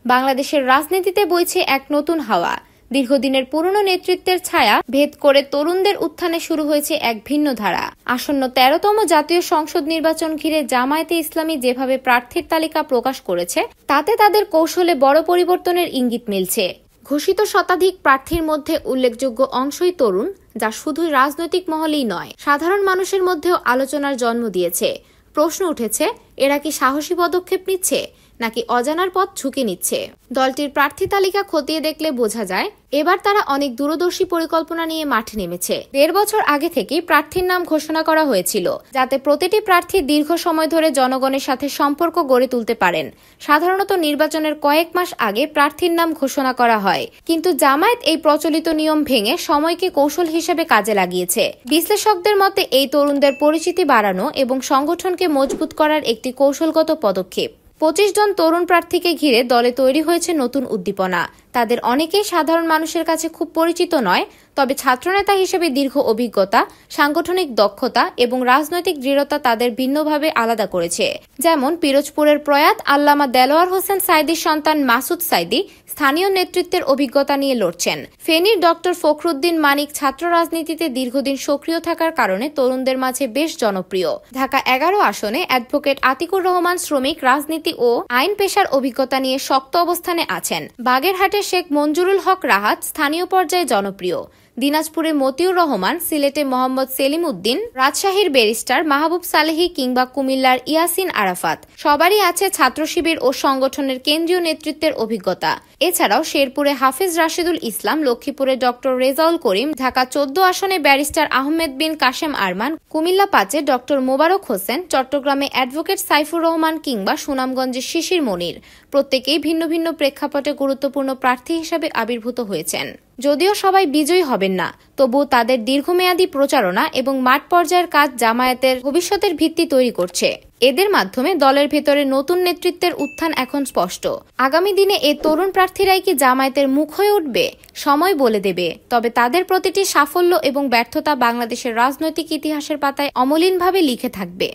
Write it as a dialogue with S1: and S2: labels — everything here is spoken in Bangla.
S1: বাংলাদেশের রাজনীতিতে বইছে এক নতুন হাওয়া। দীর্ঘদিনের পুরনো নেতৃত্বের ছায়া ভেদ করে তরুণদের উত্থানে শুরু হয়েছে এক ভিন্ন ধারা। আসন্ন ১৩তম জাতীয় সংসদ নির্বাচন ঘিরে জামায়াতে ইসলামী যেভাবে প্রার্থীর তালিকা প্রকাশ করেছে, তাতে তাদের কৌশলে বড় পরিবর্তনের ইঙ্গিত মিলছে। ঘোষিত শতাধিক প্রার্থীর মধ্যে উল্লেখযোগ্য অংশই তরুণ, যা শুধুই রাজনৈতিক মহলেই নয়, সাধারণ মানুষের মধ্যেও আলোচনার জন্ম দিয়েছে। প্রশ্ন উঠেছে, এরা কি সাহসী পদক্ষেপ নিচ্ছে নাকি অজানার পথ ঝুঁকে নিচ্ছে? দলটির প্রার্থী তালিকা খতিয়ে দেখলে বোঝা যায়, এবার তারা অনেক দূরদর্শী পরিকল্পনা নিয়ে মাঠে নেমেছে। ১.৫ বছর আগে থেকেই প্রার্থীর নাম ঘোষণা করা হয়েছিল, যাতে প্রতিটি প্রার্থী দীর্ঘ সময় ধরে জনগণের সাথে সম্পর্ক গড়ে তুলতে পারেন। সাধারণত নির্বাচনের কয়েক মাস আগে প্রার্থীর নাম ঘোষণা করা হয়, কিন্তু জামায়াত এই প্রচলিত নিয়ম ভেঙে সময়কে কৌশল হিসেবে কাজে লাগিয়েছে। বিশ্লেষকদের মতে এই তরুণদের পরিচিতি বাড়ানো এবং সংগঠনকে মজবুত করার একটি কৌশলগত পদক্ষেপ। ২৫ জন তরুণ প্রার্থীকে ঘিরে দলে তৈরি হয়েছে নতুন উদ্দীপনা। তাদের অনেকেই সাধারণ মানুষের কাছে খুব পরিচিত নয়, তবে ছাত্রনেতা হিসেবে দীর্ঘ অভিজ্ঞতা, সাংগঠনিক দক্ষতা এবং রাজনৈতিক দৃঢ়তা তাদের ভিন্নভাবে আলাদা করেছে। যেমন পিরোজপুরের প্রয়াত আল্লামা দেলোয়ার হোসেন সাইদির সন্তান মাসুদ সাইদি স্থানীয় নেতৃত্বের অভিজ্ঞতা নিয়ে লড়ছেন। ফেনীর ডক্টর ফখরুদ্দিন মানিক ছাত্র রাজনীতিতে দীর্ঘদিন সক্রিয় থাকার কারণে তরুণদের মাঝে বেশ জনপ্রিয়। ঢাকা ১১ আসনে অ্যাডভোকেট আতিকুর রহমান শ্রমিক রাজনীতি ও আইন পেশার অভিজ্ঞতা নিয়ে শক্ত অবস্থানে আছেন। বাগেরহাটের শেখ মঞ্জুরুল হক রাহাত স্থানীয় পর্যায়ে জনপ্রিয়। দিনাজপুরে মতিউর রহমান, সিলেটে মোহাম্মদ সেলিম উদ্দিন, রাজশাহীর ব্যারিস্টার মাহবুব সালেহী কিংবা কুমিল্লার ইয়াসিন আরাফাত, সবারই আছে ছাত্র শিবির ও সংগঠনের কেন্দ্রীয় নেতৃত্বের অভিজ্ঞতা। এছাড়াও শেরপুরে হাফিজ রাশিদুল ইসলাম, লক্ষ্মীপুরে ডক্টর রেজাউল করিম, ঢাকা ১৪ আসনে ব্যারিস্টার আহমেদ বিন কাশেম আরমান, কুমিল্লা ৫-এ ডক্টর মোবারক হোসেন, চট্টগ্রামে অ্যাডভোকেট সাইফুর রহমান কিংবা সুনামগঞ্জে শিশির মনির, প্রত্যেকেই ভিন্ন ভিন্ন প্রেক্ষাপটে গুরুত্বপূর্ণ প্রার্থী হিসেবে আবির্ভূত হয়েছেন। যদিও সবাই বিজয়ী হবেন না, তবুও তাদের দীর্ঘমেয়াদী প্রচারণা এবং মাঠ পর্যায়ের কাজ জামায়াতের ভবিষ্যতের ভিত্তি তৈরি করছে। এদের মাধ্যমে দলের ভেতরে নতুন নেতৃত্বের উত্থান এখন স্পষ্ট। আগামী দিনে এই তরুণ প্রার্থীরাই কি জামায়াতের মুখ হয়ে উঠবে? সময় বলে দেবে। তবে তাদের প্রতিটি সাফল্য এবং ব্যর্থতা বাংলাদেশের রাজনৈতিক ইতিহাসের পাতায় অমলিনভাবে লিখে থাকবে।